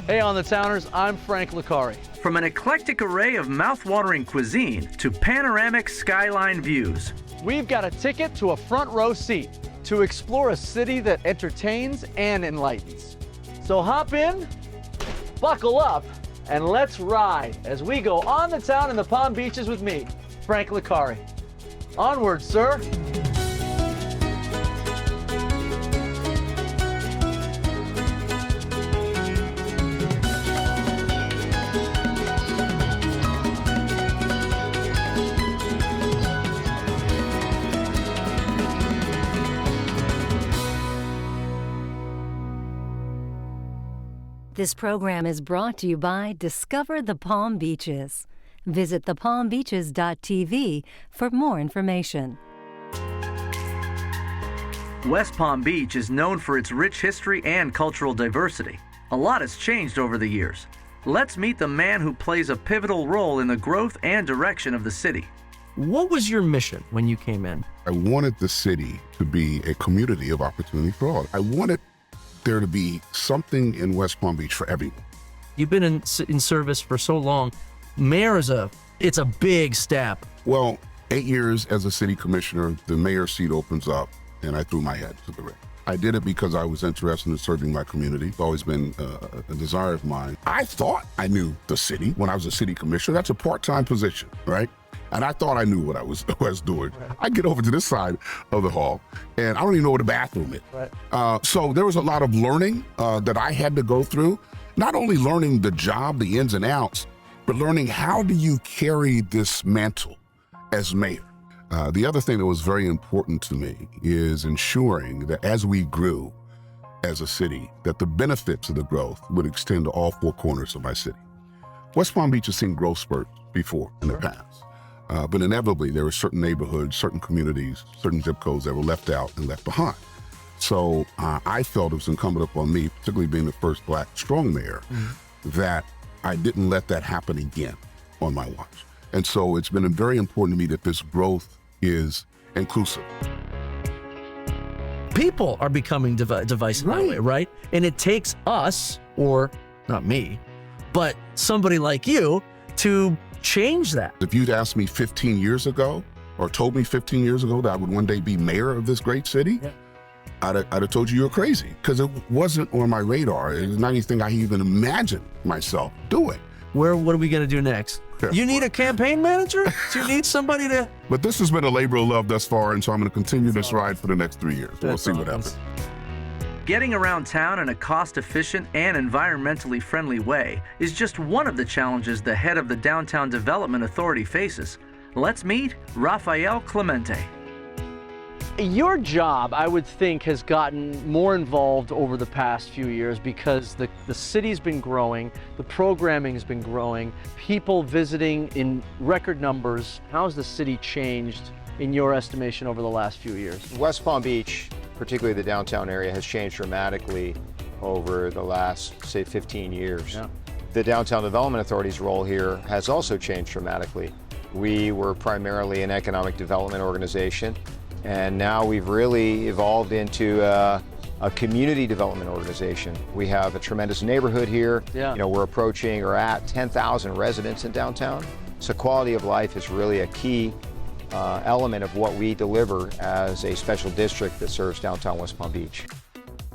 Hey, On the Towners, I'm Frank Licari. From an eclectic array of mouth-watering cuisine to panoramic skyline views, We've got a ticket to a front row seat to explore a city that entertains and enlightens. So hop in, buckle up, and let's ride as we go on the town in the Palm Beaches with me, Frank Licari. Onward, sir. This program is brought to you by Discover the Palm Beaches. Visit thepalmbeaches.tv for more information. West Palm Beach is known for its rich history and cultural diversity. A lot has changed over the years. Let's meet the man who plays a pivotal role in the growth and direction of the city. What was your mission when you came in? I wanted the city to be a community of opportunity for all. I wanted there to be something in West Palm Beach for everyone. You've been in service for so long. Mayor it's a big step. Well, 8 years as a city commissioner, the mayor's seat opens up and I threw my head to the ring. I did it because I was interested in serving my community. It's always been a desire of mine. I thought I knew the city when I was a city commissioner. That's a part-time position, right? And I thought I knew what I was doing. Right. I get over to this side of the hall, and I don't even know where the bathroom is. Right. So there was a lot of learning that I had to go through. Not only learning the job, the ins and outs, but learning how do you carry this mantle as mayor. The other thing that was very important to me is ensuring that as we grew as a city, that the benefits of the growth would extend to all four corners of my city. West Palm Beach has seen growth spurts before in the past. But inevitably, there were certain neighborhoods, certain communities, certain zip codes that were left out and left behind. So I felt it was incumbent upon me, particularly being the first Black strong mayor, that I didn't let that happen again on my watch. And so it's been very important to me that this growth is inclusive. People are becoming divisive that way, right? And it takes us, or not me, but somebody like you to change that. If you'd asked me 15 years ago, or told me 15 years ago that I would one day be mayor of this great city, I'd have told you you're crazy, because it wasn't on my radar. It was not anything I even imagined myself doing. What are we going to do next? Yeah. You need a campaign manager? Do you need somebody to... But this has been a labor of love thus far, and so I'm going to continue this ride for the next 3 years. We'll see what happens. Getting around town in a cost-efficient and environmentally friendly way is just one of the challenges the head of the Downtown Development Authority faces. Let's meet Raphael Clemente. Your job, I would think, has gotten more involved over the past few years because the city's been growing, the programming has been growing, people visiting in record numbers. How has the city changed, in your estimation, over the last few years? West Palm Beach, particularly the downtown area, has changed dramatically over the last, say, 15 years. Yeah. The Downtown Development Authority's role here has also changed dramatically. We were primarily an economic development organization, and now we've really evolved into a community development organization. We have a tremendous neighborhood here. Yeah. You know, we're approaching or at 10,000 residents in downtown. So quality of life is really a key element of what we deliver as a special district that serves downtown West Palm Beach.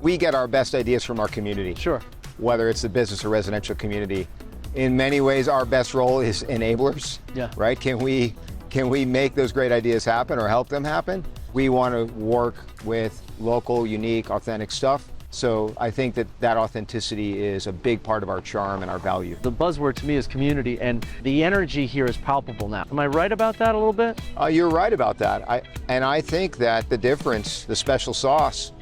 We get our best ideas from our community. Sure. Whether it's the business or residential community. In many ways, our best role is enablers. Yeah. Right? Can we make those great ideas happen or help them happen? We want to work with local, unique, authentic stuff. So I think that authenticity is a big part of our charm and our value. The buzzword to me is community, and the energy here is palpable now. Am I right about that a little bit? You're right about that. I think that the difference, the special sauce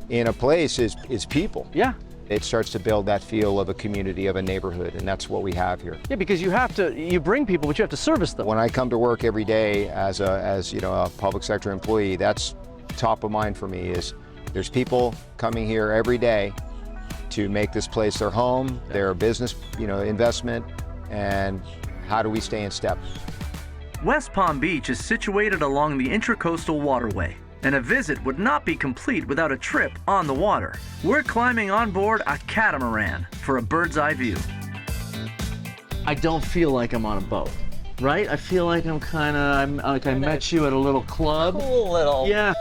in a place is people. Yeah. It starts to build that feel of a community, of a neighborhood, and that's what we have here. Yeah, because you bring people, but you have to service them. When I come to work every day as a public sector employee, that's top of mind for me. Is there's people coming here every day to make this place their home, their business, investment, and how do we stay in step? West Palm Beach is situated along the Intracoastal Waterway. and a visit would not be complete without a trip on the water. We're climbing on board a catamaran for a bird's eye view. I don't feel like I'm on a boat, right? I feel like I met you at a little club. Cool little. Yeah,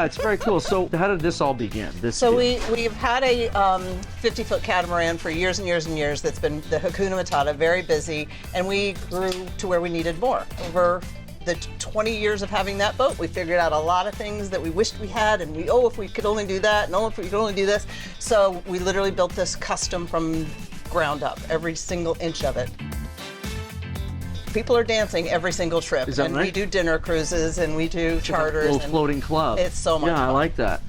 it's very cool. So how did this all begin? So we've had a 50-foot catamaran for years and years and years. That's been the Hakuna Matata, very busy, and we grew to where we needed more. Over the 20 years of having that boat, we figured out a lot of things that we wished we had, and if we could only do that, and if we could only do this. So we literally built this custom from ground up, every single inch of it. People are dancing every single trip. Is that and right? we do dinner cruises and we do charters. Little and floating club. It's so much Yeah, I fun. like that.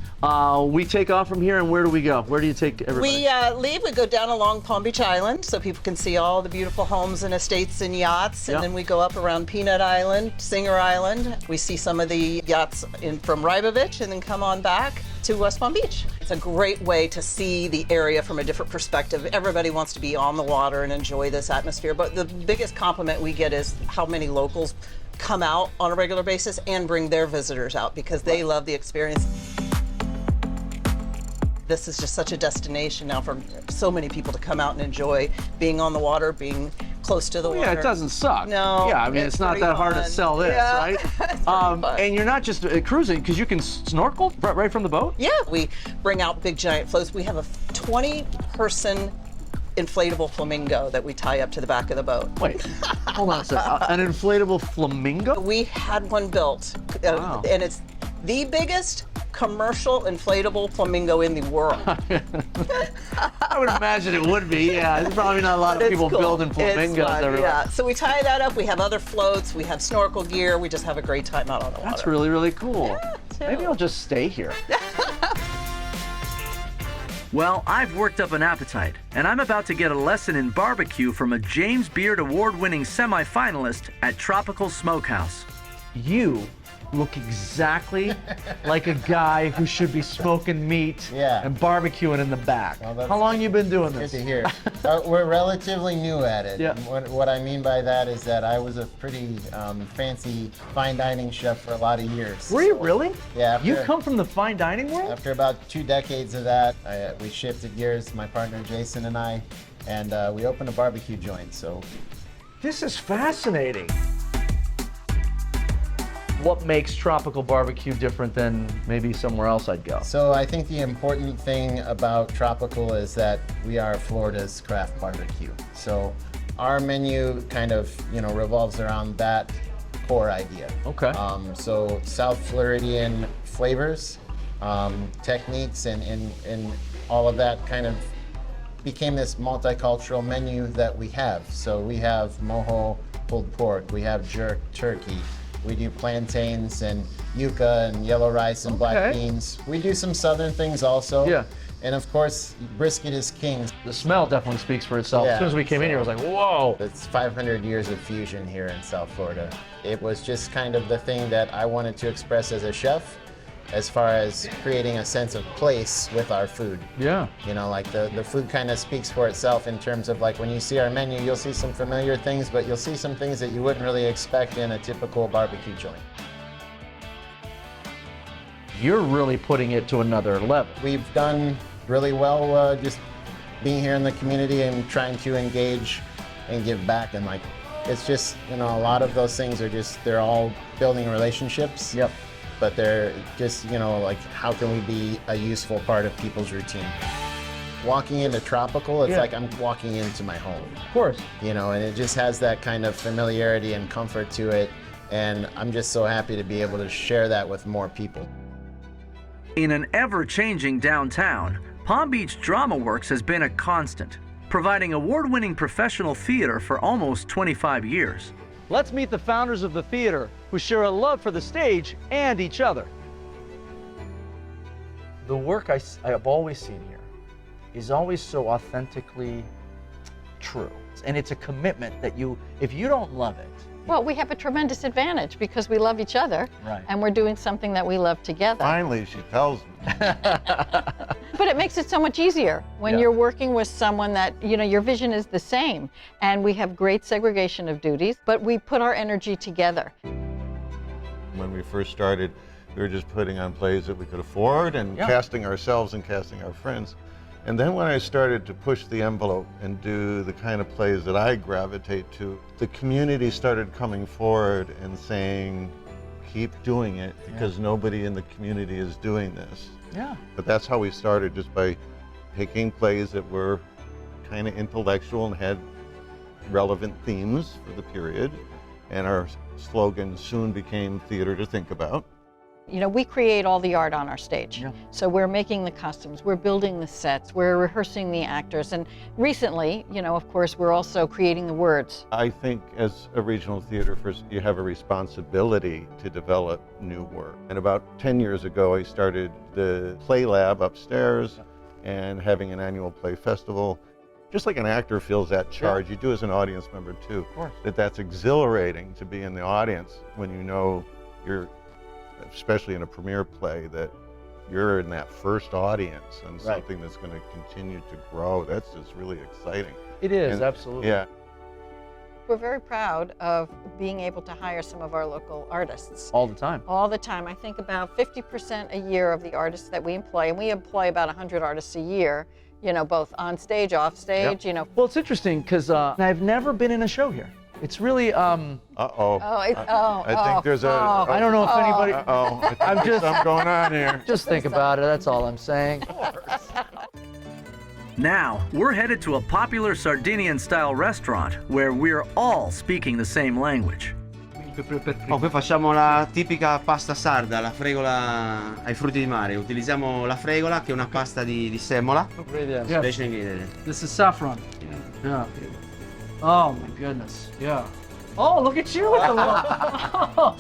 We take off from here, and where do we go? Where do you take everybody? We go down along Palm Beach Island so people can see all the beautiful homes and estates and yachts. And then we go up around Peanut Island, Singer Island. We see some of the yachts from Rybovich and then come on back to West Palm Beach. It's a great way to see the area from a different perspective. Everybody wants to be on the water and enjoy this atmosphere. But the biggest compliment we get is how many locals come out on a regular basis and bring their visitors out because they love the experience. This is just such a destination now for so many people to come out and enjoy being on the water, being close to the water. Yeah, it doesn't suck. No. Yeah, I mean, it's not pretty that hard to fun. sell this, Yeah. right? It's pretty fun. And you're not just cruising, because you can snorkel right from the boat? Yeah, we bring out big giant floats. We have a 20-person inflatable flamingo that we tie up to the back of the boat. Wait, hold on a second. An inflatable flamingo? We had one built, Wow. and it's the biggest commercial inflatable flamingo in the world. I would imagine it would be, yeah. There's probably not a lot of It's people cool. building It's flamingos fun, everywhere. yeah. So we tie that up. We have other floats. We have snorkel gear. We just have a great time out on the water. That's really, really cool. too. Maybe I'll just stay here. Well, I've worked up an appetite, and I'm about to get a lesson in barbecue from a James Beard award-winning semifinalist at Tropical Smokehouse. You look exactly like a guy who should be smoking meat Yeah. and barbecuing in the back. Well, that's How long you been doing Good this? to hear. We're relatively new at it. Yeah. What I mean by that is that I was a pretty fancy fine dining chef for a lot of years. Were you really? Yeah. You come from the fine dining world? After about 2 decades of that, we shifted gears, my partner Jason and I, and we opened a barbecue joint. So This is fascinating. What makes tropical barbecue different than maybe somewhere else I'd go? So I think the important thing about Tropical is that we are Florida's craft barbecue. So our menu kind of, revolves around that core idea. Okay. So South Floridian flavors, techniques, and all of that kind of became this multicultural menu that we have. So we have mojo pulled pork, we have jerk turkey, we do plantains and yuca and yellow rice and black Okay. beans. We do some southern things also. Yeah. And of course, brisket is king. The smell definitely speaks for itself. Yeah, As soon as we came in here, I was like, whoa. It's 500 years of fusion here in South Florida. It was just kind of the thing that I wanted to express as a chef, as far as creating a sense of place with our food. Yeah. Like the food kind of speaks for itself in terms of like when you see our menu, you'll see some familiar things, but you'll see some things that you wouldn't really expect in a typical barbecue joint. You're really putting it to another level. We've done really well just being here in the community and trying to engage and give back. And like, it's just, a lot of those things are just, they're all building relationships. Yep. But they're just, like, how can we be a useful part of people's routine? Walking into Tropical, it's Yeah. like I'm walking into my home, Of course. and it just has that kind of familiarity and comfort to it. And I'm just so happy to be able to share that with more people. In an ever-changing downtown, Palm Beach Dramaworks has been a constant, providing award-winning professional theater for almost 25 years. Let's meet the founders of the theater who share a love for the stage and each other. The work I've always seen here is always so authentically true. And it's a commitment that if you don't love it, Well, we have a tremendous advantage because we love each other, Right. and we're doing something that we love together. Finally, she tells me. But it makes it so much easier when Yeah. you're working with someone that, your vision is the same. And we have great segregation of duties, but we put our energy together. When we first started, We were just putting on plays that we could afford and casting ourselves and casting our friends. And then when I started to push the envelope and do the kind of plays that I gravitate to, the community started coming forward and saying, keep doing it because nobody in the community is doing this. Yeah. But that's how we started, just by picking plays that were kind of intellectual and had relevant themes for the period. And our slogan soon became theater to think about. You know, we create all the art on our stage. Yeah. So we're making the costumes, we're building the sets, we're rehearsing the actors. And recently, you know, of course, we're also creating the words. I think as a regional theater, first, you have a responsibility to develop new work. And about 10 years ago, I started the Play Lab upstairs and having an annual play festival. Just like an actor feels that charge, you do as an audience member too. Of course. That's exhilarating to be in the audience when you know you're, especially in a premiere play, that you're in that first audience and something that's going to continue to grow. That's just really exciting. It is, And, absolutely. Yeah. We're very proud of being able to hire some of our local artists. All the time. All the time. I think about 50% a year of the artists that we employ, and we employ about 100 artists a year, you know, both on stage, off stage, you know. Well, it's interesting because I've never been in a show here. It's really, Uh-oh. I think there's a... I don't know if anybody, Uh-oh. I think I'm there's just- something going on here. just think about it, that's all I'm saying. Now, we're headed to a popular Sardinian-style restaurant where we're all speaking the same language. Oh, qui facciamo la tipica pasta sarda, la fregola ai frutti di mare. Utilizziamo la fregola, che è una pasta di semola. Special ingredient. This is saffron. Yeah. Oh my goodness. Yeah. Oh, look at you with the oh,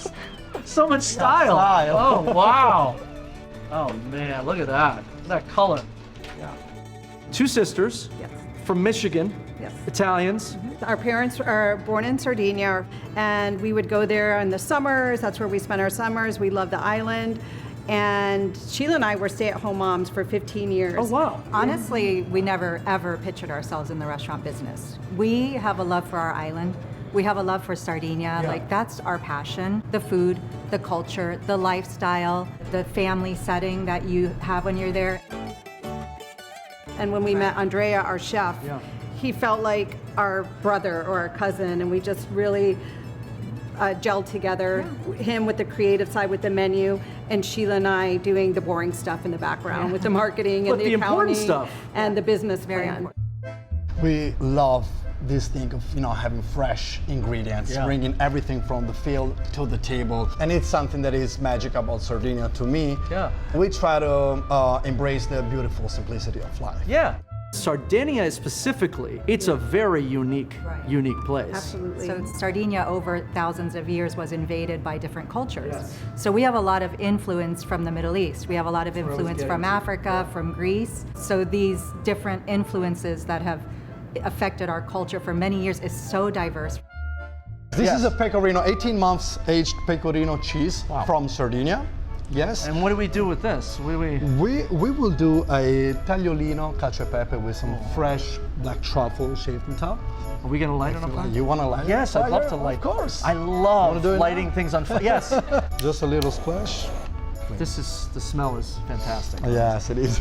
so much style. Oh, wow. Oh man, look at that. Look at that color. Yeah. Two sisters from Michigan. Yes. Italians. Our parents are born in Sardinia, and we would go there in the summers. That's where we spent our summers. We love the island. And Sheila and I were stay-at-home moms for 15 years. Oh, wow. Honestly, we never ever pictured ourselves in the restaurant business. We have a love for our island. We have a love for Sardinia. Like, that's our passion. The food, the culture, the lifestyle, the family setting that you have when you're there. And when we met Andrea, our chef, he felt like our brother or our cousin, and we just really gelled together. Him with the creative side with the menu, and Sheila and I doing the boring stuff in the background with the marketing and the the important accounting stuff. and the business plan. We love this thing of, you know, having fresh ingredients, bringing everything from the field to the table. And it's something that is magic about Sardinia to me. Yeah. We try to embrace the beautiful simplicity of life. Yeah. Sardinia specifically, it's a very unique place. Absolutely. So Sardinia over thousands of years was invaded by different cultures. So we have a lot of influence from the Middle East. We have a lot of influence from Africa, from Greece. So these different influences that have affected our culture for many years is so diverse. This is a pecorino, 18 months aged pecorino cheese from Sardinia. Yes. And what do we do with this? We will do a tagliolino cacio e pepe with some fresh black truffle shaved on top. Are we gonna light it on fire? You want to light it? Yes, I'd love to light. Of course. I love do it lighting now? things on fire. Yes. Just a little splash. The smell is fantastic. Yes, it is.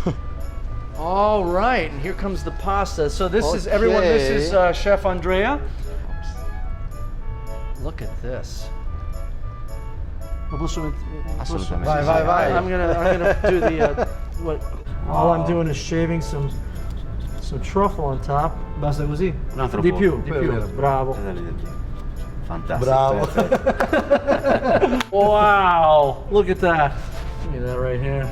All right, and here comes the pasta. So this is, everyone, this is Chef Andrea. Look at this. Assolutamente. Vai. I'm gonna do the what? All I'm doing is shaving some truffle on top. Basta così. Un altro Di po'. più. Bravo. Fantastico. Bravo. Wow! Look at that. Give me that right here.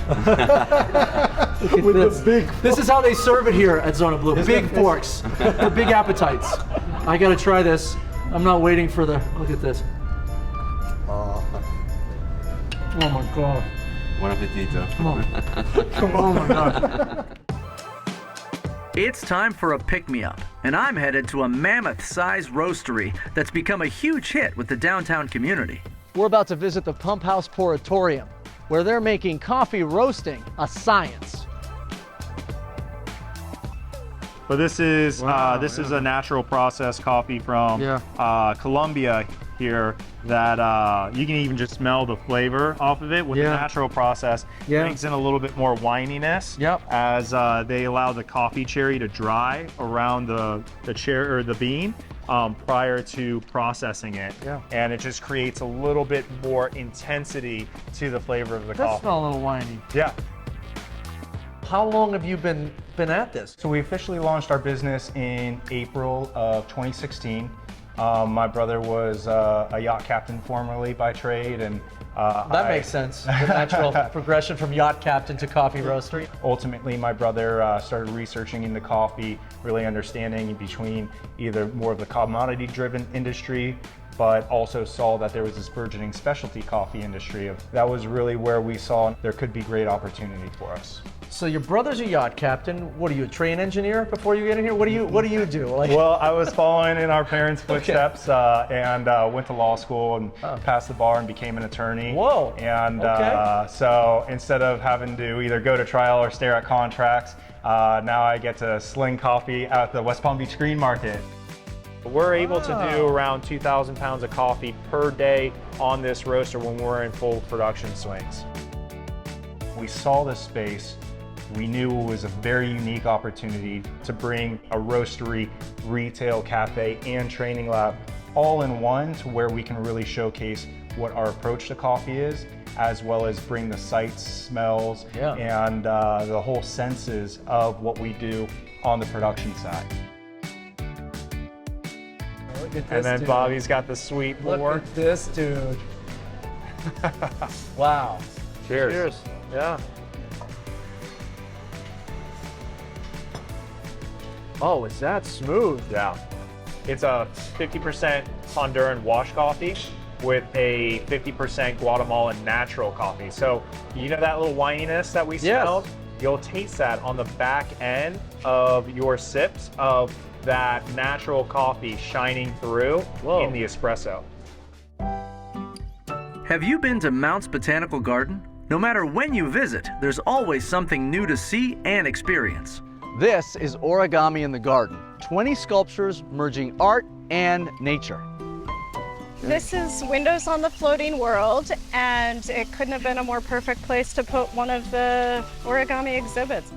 Look at With this. the big This is how they serve it here at Zona Blu. Big forks for big appetites. I gotta try this. I'm not waiting for the. Look at this. Oh my God. Buon appetito. Come on. Oh my God. It's time for a pick-me-up, and I'm headed to a mammoth-sized roastery that's become a huge hit with the downtown community. We're about to visit the Pumphouse Pouratorium, where they're making coffee roasting a science. But this is a natural process coffee from Colombia here that you can even just smell the flavor off of it with the natural process. Brings in a little bit more wininess as they allow the coffee cherry to dry around the cherry or the bean prior to processing it. And it just creates a little bit more intensity to the flavor of the coffee. That smells a little winey. Yeah. How long have you been at this? So we officially launched our business in April of 2016. My brother was a yacht captain formerly by trade, and that makes sense. The natural progression from yacht captain to coffee roaster. Ultimately, my brother started researching into coffee, really understanding between either more of the commodity-driven industry, but also saw that there was this burgeoning specialty coffee industry. That was really where we saw there could be great opportunity for us. So your brother's a yacht captain. What are you, a train engineer before you get in here? What do you do? Like... Well, I was following in our parents' footsteps and went to law school and passed the bar and became an attorney. Whoa. And so instead of having to either go to trial or stare at contracts, now I get to sling coffee at the West Palm Beach Green Market. We're able to do around 2,000 pounds of coffee per day on this roaster when we're in full production swings. We saw this space. We knew it was a very unique opportunity to bring a roastery, retail cafe, and training lab all in one, to where we can really showcase what our approach to coffee is, as well as bring the sights, smells, and the whole senses of what we do on the production side. Look at this and then dude. Bobby's got the sweet pour. Look at this dude. Wow. Cheers. Cheers. Yeah. Oh, is that smooth? Yeah. It's a 50% Honduran wash coffee with a 50% Guatemalan natural coffee. So you know that little wininess that we smelled? You'll taste that on the back end of your sips of that natural coffee shining through in the espresso. Have you been to Mount's Botanical Garden? No matter when you visit, there's always something new to see and experience. This is Origami in the Garden. 20 sculptures merging art and nature. This is Windows on the Floating World, and it couldn't have been a more perfect place to put one of the origami exhibits.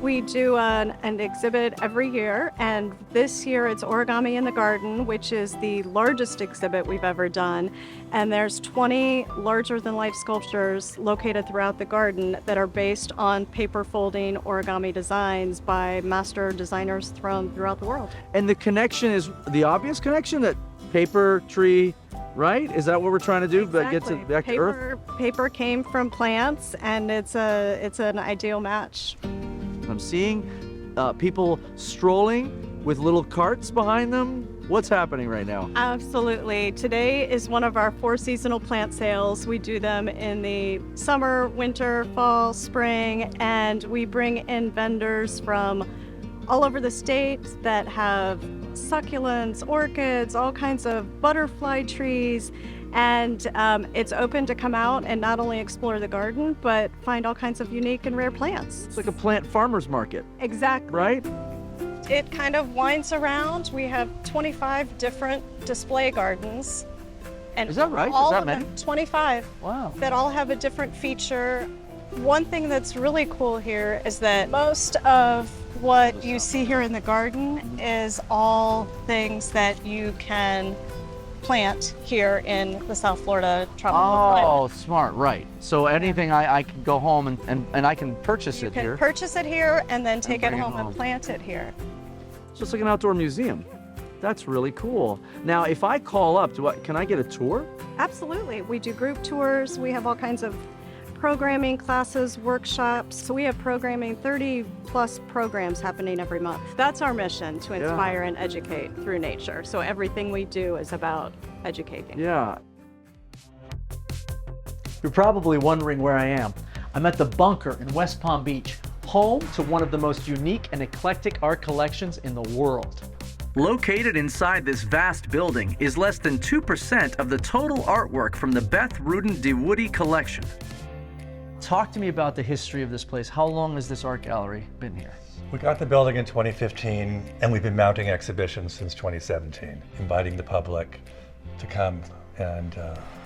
We do an exhibit every year, and this year it's Origami in the Garden, which is the largest exhibit we've ever done. And there's 20 larger-than-life sculptures located throughout the garden that are based on paper folding origami designs by master designers from throughout the world. And the connection is the obvious connection that paper, tree, right? Is that what we're trying to do? Exactly. But gets it back to earth? Paper came from plants, and it's an ideal match. I'm seeing people strolling with little carts behind them. What's happening right now? Absolutely. Today is one of our 4 seasonal plant sales. We do them in the summer, winter, fall, spring, and we bring in vendors from all over the state that have succulents, orchids, all kinds of butterfly trees. And it's open to come out and not only explore the garden, but find all kinds of unique and rare plants. It's like a plant farmer's market. Exactly. Right? It kind of winds around. We have 25 different display gardens. And is that right? All is that of many? them, 25. Wow. That all have a different feature. One thing that's really cool here is that most of what you see here in the garden is all things that you can plant here in the South Florida tropical climate. Oh, smart, right. So anything I can go home and I can purchase it here. You can purchase it here and then take it home and plant it here. So it's like an outdoor museum. That's really cool. Now, if I call up, can I get a tour? Absolutely. We do group tours. We have all kinds of programming classes, workshops. So we have programming, 30 plus programs happening every month. That's our mission, to inspire and educate through nature. So everything we do is about educating. Yeah. You're probably wondering where I am. I'm at the Bunker in West Palm Beach, home to one of the most unique and eclectic art collections in the world. Located inside this vast building is less than 2% of the total artwork from the Beth Rudin DeWoody collection. Talk to me about the history of this place. How long has this art gallery been here? We got the building in 2015, and we've been mounting exhibitions since 2017, inviting the public to come and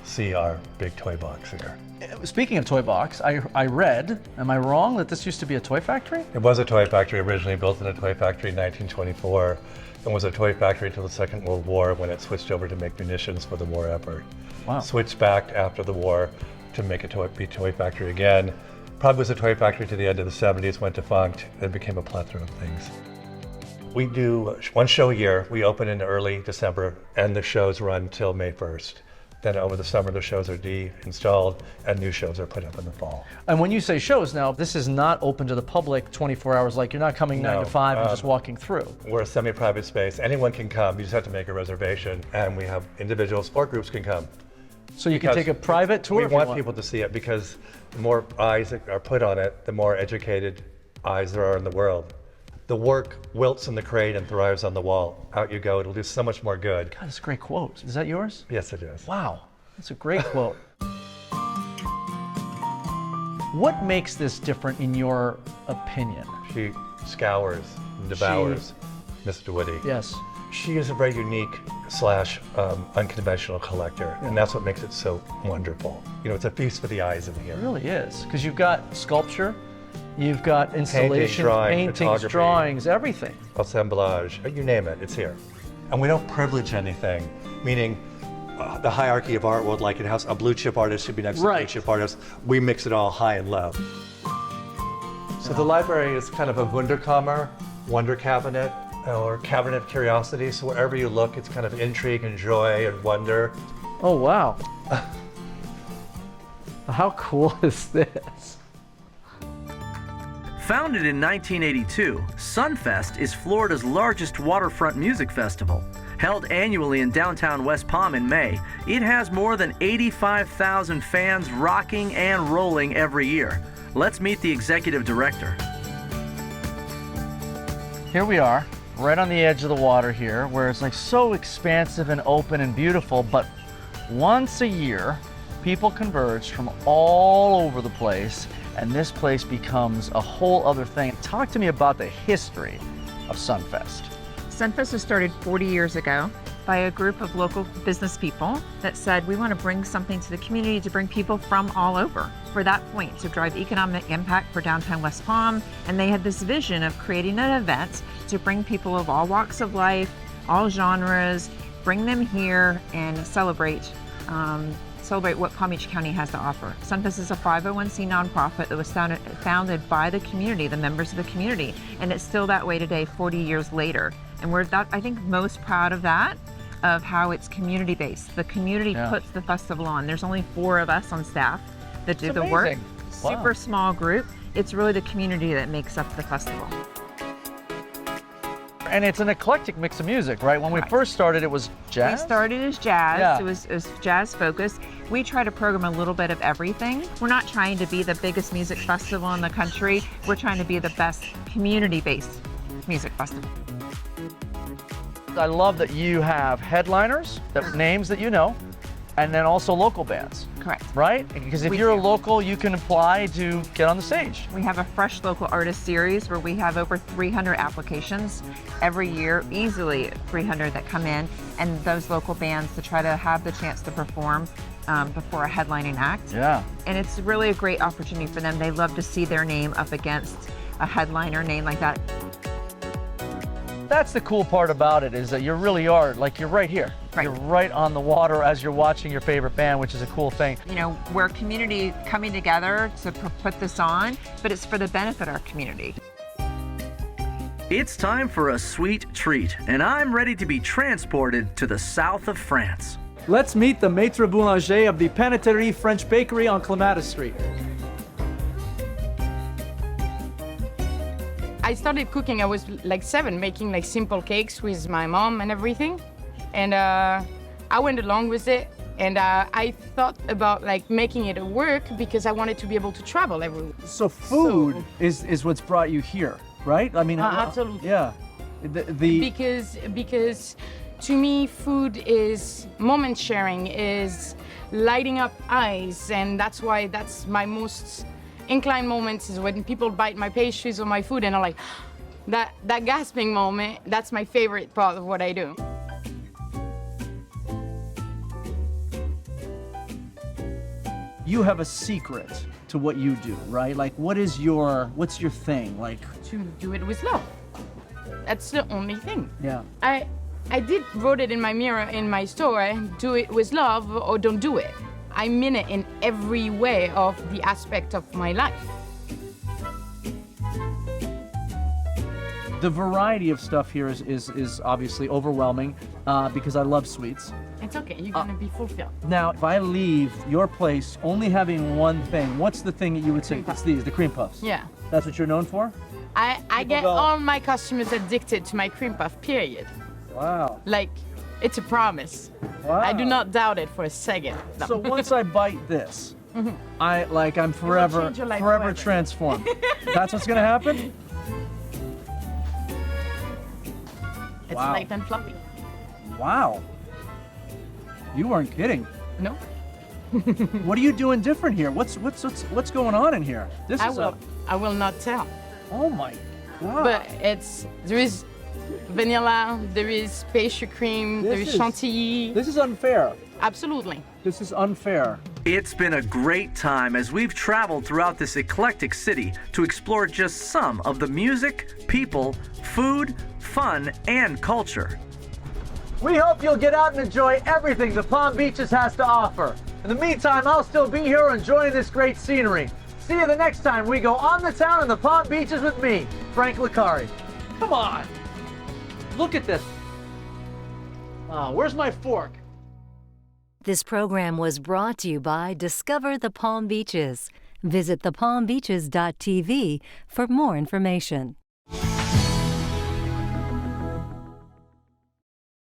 see our big toy box here. Speaking of toy box, I read, am I wrong, that this used to be a toy factory? It was a toy factory, originally built in a toy factory in 1924, and was a toy factory until the Second World War, when it switched over to make munitions for the war effort. Wow. Switched back after the war to make a toy factory again. Probably was a toy factory to the end of the 70s, went defunct, and became a plethora of things. We do one show a year. We open in early December, and the shows run till May 1st. Then over the summer, the shows are de-installed, and new shows are put up in the fall. And when you say shows now, this is not open to the public 24 hours, like you're not coming 9 to 5 and just walking through. We're a semi-private space. Anyone can come. You just have to make a reservation, and we have individuals or groups can come. So you can take a private tour if We you want people to see it, because the more eyes that are put on it, the more educated eyes there are in the world. The work wilts in the crate and thrives on the wall. Out you go. It'll do so much more good. God, that's a great quote. Is that yours? Yes, it is. Wow, that's a great quote. What makes this different in your opinion? She scours and devours Mr. Woody. Yes. She is a very unique / unconventional collector, and that's what makes it so wonderful. You know, it's a feast for the eyes in here. It really is, because you've got sculpture, you've got installation, paintings, photography, drawings, everything. Assemblage, you name it, it's here. And we don't privilege anything, meaning the hierarchy of art would like it has a blue chip artist should be next to a blue chip artist. We mix it all high and low. So the library is kind of a Wunderkammer, wonder cabinet, or cabinet of curiosity. So wherever you look, it's kind of intrigue and joy and wonder. Oh, wow. How cool is this? Founded in 1982, SunFest is Florida's largest waterfront music festival. Held annually in downtown West Palm in May, it has more than 85,000 fans rocking and rolling every year. Let's meet the executive director. Here we are, right on the edge of the water here, where it's like so expansive and open and beautiful, but once a year, people converge from all over the place, and this place becomes a whole other thing. Talk to me about the history of SunFest. SunFest was started 40 years ago by a group of local business people that said, we want to bring something to the community to bring people from all over for that point, to drive economic impact for downtown West Palm. And they had this vision of creating an event to bring people of all walks of life, all genres, bring them here and celebrate what Palm Beach County has to offer. SunFest is a 501c nonprofit that was founded by the community, the members of the community, and it's still that way today, 40 years later. And we're, I think, most proud of that, of how it's community-based. The community puts the festival on. There's only 4 of us on staff that do the work. Wow. Super small group. It's really the community that makes up the festival. And it's an eclectic mix of music, right? When we first started, it was jazz? We started as jazz. Yeah. It was jazz focused. We try to program a little bit of everything. We're not trying to be the biggest music festival in the country. We're trying to be the best community-based music festival. I love that you have headliners, names that you know, and then also local bands. Correct. Right? Because if you're a local, you can apply to get on the stage. We have a Fresh Local Artist Series where we have over 300 applications every year, easily 300 that come in, and those local bands to try to have the chance to perform before a headlining act. Yeah. And it's really a great opportunity for them. They love to see their name up against a headliner name like that. That's the cool part about it, is that you really are, like, you're right here. Right. You're right on the water as you're watching your favorite band, which is a cool thing. You know, we're a community coming together to put this on, but it's for the benefit of our community. It's time for a sweet treat, and I'm ready to be transported to the south of France. Let's meet the maître boulanger of the Paneterie French Bakery on Clematis Street. I started cooking, I was like 7, making like simple cakes with my mom and everything. And I went along with it. And I thought about like making it a work because I wanted to be able to travel everywhere. So food is what's brought you here, right? I mean, absolutely. Yeah. Because to me, food is moment sharing, is lighting up eyes. And that's why that's my most inclined moments, is when people bite my pastries or my food and are like, that gasping moment, that's my favorite part of what I do. you have a secret to what you do, right? Like, what's your thing? Like, To do it with love. That's the only thing. yeah. I did wrote it in my mirror in my store, do it with love or don't do it. I mean it in every way of the aspect of my life. The variety of stuff here is obviously overwhelming because I love sweets. It's okay, you're gonna be fulfilled. Now, if I leave your place only having one thing, what's the thing that you would say? It's these, the cream puffs. Yeah. That's what you're known for? I get all my customers addicted to my cream puff, period. Wow. Like, it's a promise. Wow. I do not doubt it for a second. No. So once I bite this, I'm forever change your life forever forever. transformed. That's what's gonna happen? It's Wow. light and fluffy. Wow. You weren't kidding. No. What are you doing different here? What's going on in here? This I is will not tell. Oh my God. But there is vanilla, there is pastry cream, there is chantilly. This is unfair. Absolutely. This is unfair. It's been a great time as we've traveled throughout this eclectic city to explore just some of the music, people, food, fun, and culture. We hope you'll get out and enjoy everything the Palm Beaches has to offer. In the meantime, I'll still be here enjoying this great scenery. See you the next time we go on the town in the Palm Beaches with me, Frank Licari. Come on. Look at this. Oh, where's my fork? This program was brought to you by Discover the Palm Beaches. Visit thepalmbeaches.tv for more information.